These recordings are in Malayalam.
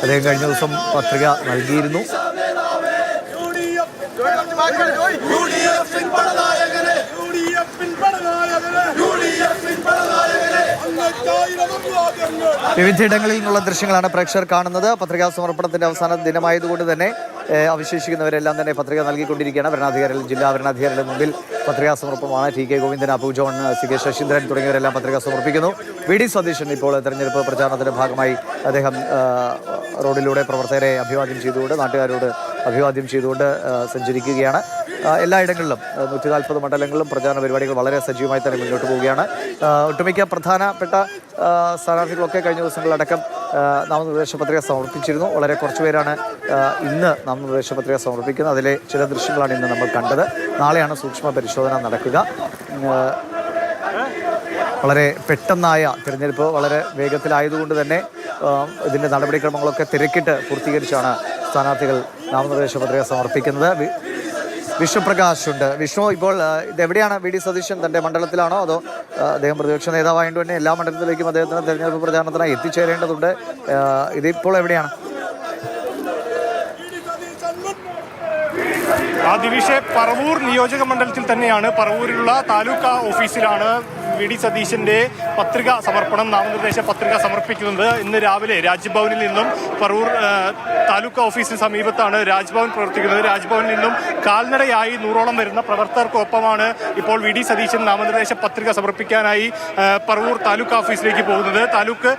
അദ്ദേഹം കഴിഞ്ഞ ദിവസം പത്രിക നൽകിയിരുന്നു. വിവിധയിടങ്ങളിൽ നിന്നുള്ള ദൃശ്യങ്ങളാണ് പ്രേക്ഷകർ കാണുന്നത്. പത്രികാ സമർപ്പണത്തിന്റെ അവസാന ദിനമായതുകൊണ്ട് തന്നെ അവശേഷിക്കുന്നവരെല്ലാം തന്നെ പത്രിക നൽകിക്കൊണ്ടിരിക്കുകയാണ്. വരണാധികാരികൾ, ജില്ലാ വരണാധികാരികളുടെ മുമ്പിൽ പത്രികാ സമർപ്പണമാണ്. T K Govindan, Abu John, C K Saseendran തുടങ്ങിയവരെല്ലാം പത്രിക സമർപ്പിക്കുന്നു. വി ഡി സതീശൻ ഇപ്പോൾ തെരഞ്ഞെടുപ്പ് പ്രചാരണത്തിന്റെ ഭാഗമായി അദ്ദേഹം റോഡിലൂടെ പ്രവർത്തകരെ അഭിവാദ്യം ചെയ്തുകൊണ്ട്, നാട്ടുകാരോട് അഭിവാദ്യം ചെയ്തുകൊണ്ട് സഞ്ചരിക്കുകയാണ്. എല്ലായിടങ്ങളിലും 140 മണ്ഡലങ്ങളിലും പ്രചാരണ പരിപാടികൾ വളരെ സജീവമായി തന്നെ മുന്നോട്ട് പോവുകയാണ്. ഒട്ടുമിക്ക പ്രധാനപ്പെട്ട സ്ഥാനാർത്ഥികളൊക്കെ കഴിഞ്ഞ ദിവസങ്ങളിലടക്കം നാമനിർദ്ദേശ പത്രിക സമർപ്പിച്ചിരുന്നു. വളരെ കുറച്ച് പേരാണ് ഇന്ന് നാമനിർദ്ദേശ പത്രിക സമർപ്പിക്കുന്നത്. അതിലെ ചില ദൃശ്യങ്ങളാണ് ഇന്ന് നമ്മൾ കണ്ടത്. നാളെയാണ് സൂക്ഷ്മ പരിശോധന നടക്കുക. വളരെ പെട്ടെന്നായ തിരഞ്ഞെടുപ്പ് വളരെ വേഗത്തിലായതുകൊണ്ട് തന്നെ ഇതിൻ്റെ നടപടിക്രമങ്ങളൊക്കെ തിരക്കിട്ട് പൂർത്തീകരിച്ചാണ് സ്ഥാനാർത്ഥികൾ നാമനിർദ്ദേശ പത്രിക സമർപ്പിക്കുന്നത്. വിഷ്ണുപ്രകാശ് ഉണ്ട്. വിഷ്ണു, ഇപ്പോൾ ഇതെവിടെയാണ് വി ഡി സതീശൻ? തൻ്റെ മണ്ഡലത്തിലാണോ അതോ അദ്ദേഹം പ്രതിപക്ഷ നേതാവായതുകൊണ്ട് തന്നെ എല്ലാ മണ്ഡലത്തിലേക്കും അദ്ദേഹത്തിന് തെരഞ്ഞെടുപ്പ് പ്രചാരണത്തിനായി എത്തിച്ചേരേണ്ടതുണ്ട്? ഇതിപ്പോൾ എവിടെയാണ്? ദിവിഷെ, പറവൂർ നിയോജക മണ്ഡലത്തിൽ തന്നെയാണ്. പറവൂരിലുള്ള താലൂക്ക് ഓഫീസിലാണ് വി ഡി സതീശന്റെ പത്രിക സമർപ്പണം, നാമനിർദ്ദേശ പത്രിക സമർപ്പിക്കുന്നത്. ഇന്ന് രാവിലെ രാജ്ഭവനിൽ നിന്നും പറവൂർ താലൂക്ക് ഓഫീസിന് സമീപത്താണ് രാജ്ഭവൻ പ്രവർത്തിക്കുന്നത്. രാജ്ഭവനിൽ നിന്നും കാൽനടയായി 100ഓളം വരുന്ന പ്രവർത്തകർക്കൊപ്പമാണ് ഇപ്പോൾ വി ഡി സതീശൻ നാമനിർദ്ദേശ പത്രിക സമർപ്പിക്കാനായി പറവൂർ താലൂക്ക് ഓഫീസിലേക്ക് പോകുന്നത്. താലൂക്ക്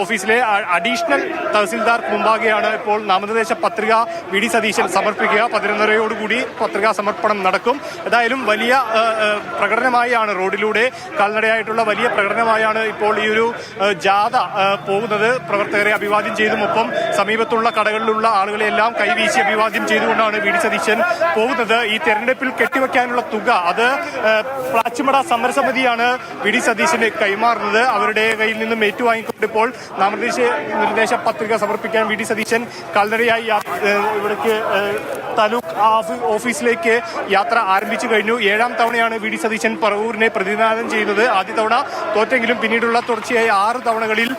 ഓഫീസിലെ അഡീഷണൽ തഹസിൽദാർ മുമ്പാകെയാണ് ഇപ്പോൾ നാമനിർദ്ദേശ പത്രിക വി ഡി സതീശൻ സമർപ്പിക്കുക. 11:30 പത്രികാ സമർപ്പണം നടക്കും. ഏതായാലും വലിയ പ്രകടനമായാണ്, റോഡിലൂടെ കാൽനടയായിട്ടുള്ള വലിയ പ്രകടനമായാണ് ഇപ്പോൾ ഈ ഒരു ജാഥ പോകുന്നത്. പ്രവർത്തകരെ അഭിവാദ്യം ചെയ്തും ഒപ്പം സമീപത്തുള്ള കടകളിലുള്ള ആളുകളെല്ലാം കൈവീശി അഭിവാദ്യം ചെയ്തുകൊണ്ടാണ് വി ഡി സതീശൻ പോകുന്നത്. ഈ തെരഞ്ഞെടുപ്പിൽ കെട്ടിവെക്കാനുള്ള തുക അത് പ്ലാച്ചിമട സമരസമിതിയാണ് വി ഡി സതീശന് കൈമാറുന്നത്. അവരുടെ കയ്യിൽ നിന്നും ഏറ്റുവാങ്ങിക്കൊണ്ട് ഇപ്പോൾ നാമനിർദ്ദേശ പത്രിക സമർപ്പിക്കാൻ വി ഡി സതീശൻ കാൽനടയായി ഇവിടേക്ക് താലൂക്ക് ഓഫീസിലേക്ക് യാത്ര ആരംഭിച്ചു കഴിഞ്ഞു. 7ാം തവണയാണ് വി ഡി സതീശൻ പറവൂരിനെ പ്രതിനിധാനം ചെയ്യുന്നത്. ആദ്യ തവണ തോറ്റെങ്കിലും പിന്നീടുള്ള തുടർച്ചയായ 6 തവണകളിൽ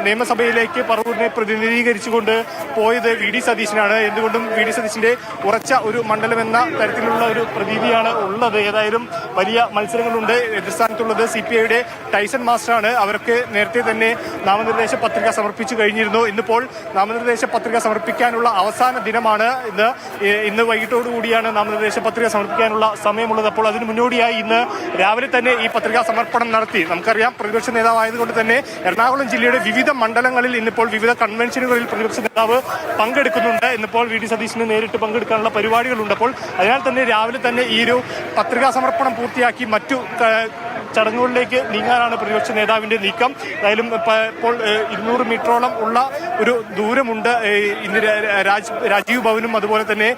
നിയമസഭയിലേക്ക് പറവൂരിനെ പ്രതിനിധീകരിച്ചുകൊണ്ട് പോയത് വി ഡി സതീശനാണ്. എന്തുകൊണ്ടും വി ഡി സതീശന്റെ ഉറച്ച ഒരു മണ്ഡലം എന്ന തരത്തിലുള്ള ഒരു പ്രതീതിയാണ് ഉള്ളത്. ഏതായാലും വലിയ മത്സരങ്ങളുണ്ട്. എതിർസ്ഥാനത്തുള്ളത് CPIയുടെ ടൈസൺ മാസ്റ്ററാണ്. അവർക്ക് നേരത്തെ തന്നെ നാമനിർദ്ദേശ പത്രിക സമർപ്പിച്ചു കഴിഞ്ഞിരുന്നു. ഇന്നിപ്പോൾ നാമനിർദ്ദേശ പത്രിക സമർപ്പിക്കാനുള്ള അവസാന ദിനമാണ്. ഇന്ന് വൈകിട്ടോടുകൂടിയാണ് നാമനിർദ്ദേശ പത്രിക സമർപ്പിക്കാനുള്ള സമയമുള്ളത്. അപ്പോൾ അതിന് മുന്നോടിയായി ഇന്ന് രാവിലെ തന്നെ ഈ പത്രികാ സമർപ്പണം നടത്തി. നമുക്കറിയാം, പ്രതിപക്ഷ നേതാവായതുകൊണ്ട് തന്നെ എറണാകുളം ജില്ലയുടെ വിവിധ മണ്ഡലങ്ങളിൽ ഇന്നിപ്പോൾ വിവിധ കൺവെൻഷനുകളിൽ പ്രതിപക്ഷ നേതാവ് പങ്കെടുക്കുന്നുണ്ട്. ഇന്നിപ്പോൾ വി ഡി സതീശന് നേരിട്ട് പങ്കെടുക്കാനുള്ള പരിപാടികളുണ്ട്. അപ്പോൾ അതിനാൽ തന്നെ രാവിലെ തന്നെ ഈ ഒരു പത്രികാ സമർപ്പണം പൂർത്തിയാക്കി മറ്റു ചടങ്ങുകളിലേക്ക് നീങ്ങാനാണ് പ്രതിപക്ഷ നേതാവിന്റെ നീക്കം. എന്തായാലും ഇപ്പോൾ 200 മീറ്ററോളം ഉള്ള ഒരു ദൂരമുണ്ട് ഇന്ന് രാജീവ് ഭവനും അതുപോലെ തന്നെ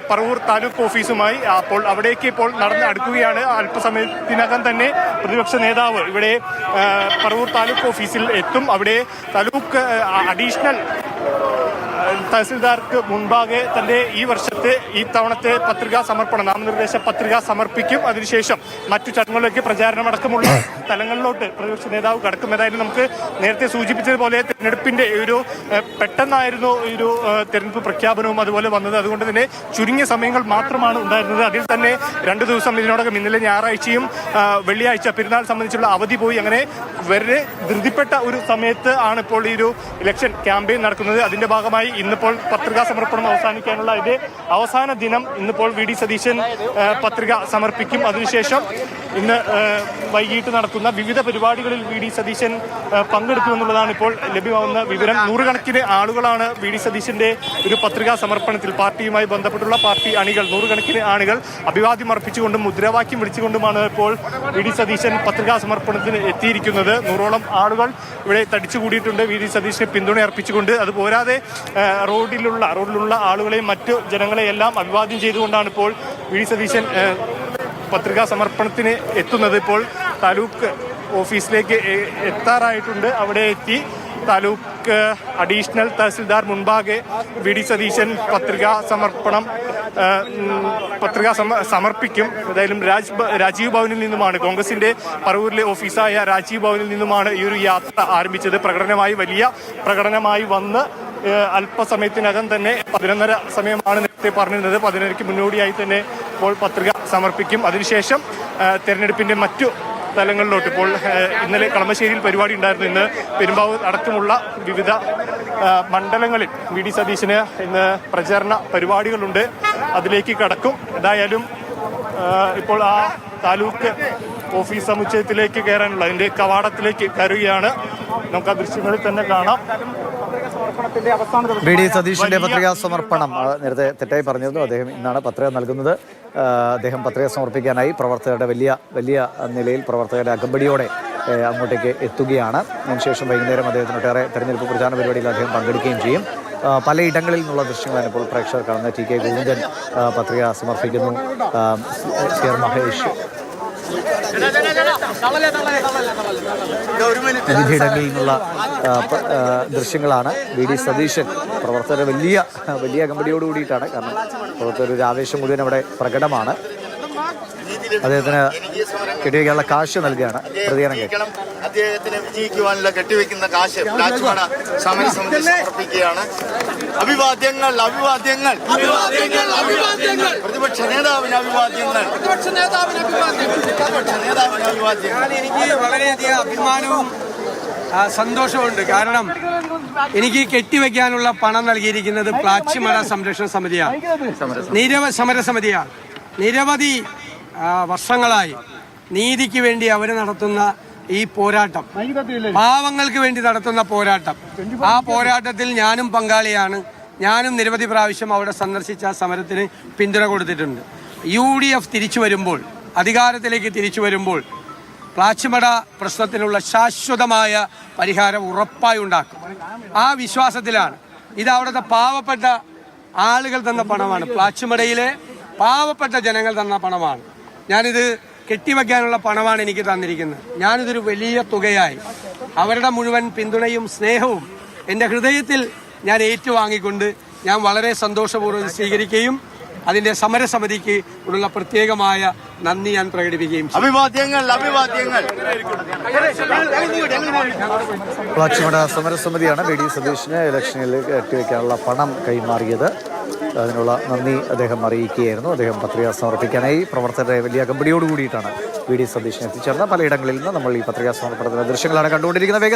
പറവൂർ താലൂക്ക് ഓഫീസുമായി. അപ്പോൾ അവിടേക്ക് ഇപ്പോൾ നടന്ന് അടുക്കുകയാണ്. അല്പസമയത്തിനകം തന്നെ പ്രതിപക്ഷ നേതാവ് ഇവിടെ പറവൂർ താലൂക്ക് ഓഫീസിൽ എത്തും. അവിടെ താലൂക്ക് അഡീഷണൽ തഹസിൽദാർക്ക് മുൻപാകെ തന്റെ ഈ തവണത്തെ പത്രികാ സമർപ്പണം, നാമനിർദ്ദേശ പത്രിക സമർപ്പിക്കും. അതിനുശേഷം മറ്റു ചടങ്ങുകളിലേക്ക് പ്രചാരണമടക്കമുള്ള സ്ഥലങ്ങളിലോട്ട് പ്രതിപക്ഷ നേതാവ് കടക്കും. ഏതായാലും നമുക്ക് നേരത്തെ സൂചിപ്പിച്ചതുപോലെ തെരഞ്ഞെടുപ്പിന്റെ ഒരു പെട്ടെന്നായിരുന്നു ഈ ഒരു തെരഞ്ഞെടുപ്പ് പ്രഖ്യാപനവും അതുപോലെ വന്നത്. അതുകൊണ്ട് തന്നെ ചുരുങ്ങിയ സമയങ്ങൾ മാത്രമാണ് ഉണ്ടായിരുന്നത്. അതിൽ തന്നെ 2 ദിവസം ഇതിനോടകം ഇന്നലെ ഞായറാഴ്ചയും വെള്ളിയാഴ്ച പെരുന്നാൾ സംബന്ധിച്ചുള്ള അവധി പോയി. അങ്ങനെ വളരെ ധൃതിപ്പെട്ട ഒരു സമയത്ത് ആണ് ഇപ്പോൾ ഈ ഒരു ഇലക്ഷൻ ക്യാമ്പയിൻ നടക്കുന്നത്. അതിന്റെ ഭാഗമായി ഇന്നിപ്പോൾ പത്രികാ സമർപ്പണം അവസാനിക്കാനുള്ള അവസാന ദിനം. ഇന്നിപ്പോൾ വി ഡി സതീശൻ പത്രിക സമർപ്പിക്കും. അതിനുശേഷം ഇന്ന് വൈകിട്ട് നടക്കുന്ന വിവിധ പരിപാടികളിൽ വി ഡി സതീശൻ പങ്കെടുക്കുമെന്നുള്ളതാണ് ഇപ്പോൾ ലഭ്യമാകുന്ന വിവരം. 100 കണക്കിന് ആളുകളാണ് വി ഡി സതീശന്റെ ഒരു പത്രികാ സമർപ്പണത്തിൽ, പാർട്ടിയുമായി ബന്ധപ്പെട്ടുള്ള പാർട്ടി അണികൾ 100 കണക്കിന് ആളുകൾ അഭിവാദ്യം അർപ്പിച്ചുകൊണ്ടും മുദ്രാവാക്യം വിളിച്ചുകൊണ്ടുമാണ് ഇപ്പോൾ വി ഡി സതീശൻ പത്രികാ സമർപ്പണത്തിന് എത്തിയിരിക്കുന്നത്. 100ഓളം ആളുകൾ ഇവിടെ തടിച്ചുകൂടിയിട്ടുണ്ട് വി ഡി സതീശന് പിന്തുണ അർപ്പിച്ചുകൊണ്ട്. അതുപോരാതെ റോഡിലുള്ള ആളുകളെയും മറ്റു ജനങ്ങളെയെല്ലാം അഭിവാദ്യം ചെയ്തുകൊണ്ടാണ് ഇപ്പോൾ വി ഡി സതീശൻ പത്രികാ സമർപ്പണത്തിന് എത്തുന്നത്. ഇപ്പോൾ താലൂക്ക് ഓഫീസിലേക്ക് എത്താറായിട്ടുണ്ട്. അവിടെ എത്തി താലൂക്ക് അഡീഷണൽ തഹസിൽദാർ മുൻപാകെ വി ഡി സതീശൻ പത്രികാ സമർപ്പിക്കും. ഏതായാലും രാജീവ് ഭവനിൽ നിന്നുമാണ്, കോൺഗ്രസിന്റെ പറവൂരിലെ ഓഫീസായ രാജീവ് ഭവനിൽ നിന്നുമാണ് ഈ ഒരു യാത്ര ആരംഭിച്ചത്. വലിയ പ്രകടനമായി വന്ന് അല്പസമയത്തിനകം തന്നെ 11:30 സമയമാണ് നേരത്തെ പറഞ്ഞിരുന്നത്. 11:30 മുന്നോടിയായി തന്നെ ഇപ്പോൾ പത്രിക സമർപ്പിക്കും. അതിനുശേഷം തെരഞ്ഞെടുപ്പിന്റെ മറ്റു സ്ഥലങ്ങളിലോട്ട് ഇപ്പോൾ ഇന്നലെ കളമശ്ശേരിയിൽ പരിപാടി ഉണ്ടായിരുന്നു. ഇന്ന് പെരുമ്പാവൂർ അടക്കമുള്ള വിവിധ മണ്ഡലങ്ങളിൽ വി ഡി സതീശന് ഇന്ന് പ്രചാരണ പരിപാടികളുണ്ട്. അതിലേക്ക് കടക്കും. എന്തായാലും ഇപ്പോൾ ആ താലൂക്ക് ഓഫീസ് സമുച്ചയത്തിലേക്ക് കയറാനുള്ള അതിന്റെ കവാടത്തിലേക്ക് കയറുകയാണ്. നമുക്ക് ആ ദൃശ്യങ്ങളിൽ തന്നെ കാണാം. വി ഡി സതീഷിന്റെ പത്രികാ സമർപ്പണം നേരത്തെ തെറ്റായി പറഞ്ഞിരുന്നു. അദ്ദേഹം ഇന്നാണ് പത്രിക നൽകുന്നത്. അദ്ദേഹം പത്രിക സമർപ്പിക്കാനായി പ്രവർത്തകരുടെ വലിയ നിലയിൽ പ്രവർത്തകരുടെ അകമ്പടിയോടെ അങ്ങോട്ടേക്ക് എത്തുകയാണ്. അതിനുശേഷം വൈകുന്നേരം അദ്ദേഹത്തിന് ഒട്ടേറെ തെരഞ്ഞെടുപ്പ് പ്രചാരണ പരിപാടിയിൽ അദ്ദേഹം പങ്കെടുക്കുകയും ചെയ്യും. പലയിടങ്ങളിൽ നിന്നുള്ള ദൃശ്യങ്ങളാണ് ഇപ്പോൾ പ്രേക്ഷകർ കാണുന്നത്. ടി കെ ഗോവിന്ദൻ പത്രിക സമർപ്പിക്കുന്നു. മഹേഷ് വിവിധയിടങ്ങളിൽ നിന്നുള്ള ദൃശ്യങ്ങളാണ്. വി ഡി സതീശൻ പ്രവർത്തകരുടെ വലിയ അകമ്പടിയോട് കൂടിയിട്ടാണ്. കാരണം പ്രവർത്തകർ ഒരു ആവേശം മുഴുവൻ അവിടെ പ്രകടമാണ്. അദ്ദേഹത്തിന് കെട്ടിവെക്കാനുള്ള കാശ് നൽകുകയാണ്. പ്രതികരണം കേൾക്കാം. അദ്ദേഹത്തിന് വിജയിക്കുവാനുള്ള കെട്ടിവെക്കുന്ന കാശ് പ്ലാച്ചിമട സമരസമിതി സമർപ്പിക്കുകയാണ്. അഭിവാദ്യങ്ങൾ അഭിവാദ്യങ്ങൾ പ്രതിപക്ഷ നേതാവിന് അഭിവാദ്യങ്ങൾ. എനിക്ക് വളരെയധികം അഭിമാനവും സന്തോഷമുണ്ട്. കാരണം എനിക്ക് കെട്ടിവെക്കാനുള്ള പണം നൽകിയിരിക്കുന്നത് പ്ലാച്ചിമട സംരക്ഷണ സമിതിയാണ്, സമരസമിതിയാണ്. നിരവധി വർഷങ്ങളായി നീതിക്ക് വേണ്ടി അവർ നടത്തുന്ന ഈ പോരാട്ടം, പാവങ്ങൾക്ക് വേണ്ടി നടത്തുന്ന പോരാട്ടം, ആ പോരാട്ടത്തിൽ ഞാനും പങ്കാളിയാണ്. ഞാനും നിരവധി പ്രാവശ്യം അവിടെ സന്ദർശിച്ച സമരത്തിന് പിന്തുണ കൊടുത്തിട്ടുണ്ട്. UDF തിരിച്ചു വരുമ്പോൾ, അധികാരത്തിലേക്ക് തിരിച്ചു വരുമ്പോൾ പ്ലാച്ചിമട പ്രശ്നത്തിനുള്ള ശാശ്വതമായ പരിഹാരം ഉറപ്പായി ഉണ്ടാക്കും. ആ വിശ്വാസത്തിലാണ്. ഇത് അവിടുത്തെ പാവപ്പെട്ട ആളുകൾ തന്ന പണമാണ്. പ്ലാച്ചിമടയിലെ പാവപ്പെട്ട ജനങ്ങൾ തന്ന പണമാണ്. ഞാനിത് കെട്ടിവെക്കാനുള്ള പണമാണ് എനിക്ക് തന്നിരിക്കുന്നത്. ഞാനിതൊരു വലിയ തുകയായി അവരുടെ മുഴുവൻ പിന്തുണയും സ്നേഹവും എൻ്റെ ഹൃദയത്തിൽ ഞാൻ ഏറ്റുവാങ്ങിക്കൊണ്ട് ഞാൻ വളരെ സന്തോഷപൂർവ്വം സ്വീകരിക്കുകയും അതിൻ്റെ സമരസമിതിക്ക് ഉള്ള പ്രത്യേകമായ നന്ദി ഞാൻ പ്രകടിപ്പിക്കുകയും ചെയ്യും. അഭിവാദ്യങ്ങൾ അഭിവാദ്യങ്ങൾ. പ്ലാച്ചിമട സമരസമിതിയാണ് വി ഡി സതീഷിന് ഇലക്ഷനിൽ കെട്ടിവെക്കാനുള്ള പണം കൈമാറിയത്. അതിനുള്ള നന്ദി അദ്ദേഹം അറിയിക്കുകയായിരുന്നു. അദ്ദേഹം പത്രിക സമർപ്പിക്കാനായി പ്രവർത്തകരുടെ വലിയ അകമ്പടിയോട് കൂടിയിട്ടാണ് വി ഡി സതീഷിനെ എത്തിച്ചേർന്നത്. പലയിടങ്ങളിൽ നിന്ന് നമ്മൾ ഈ പത്രികാ സമർപ്പണത്തിന്റെ ദൃശ്യങ്ങളാണ് കണ്ടുകൊണ്ടിരിക്കുന്നത്. വേഗത്തിൽ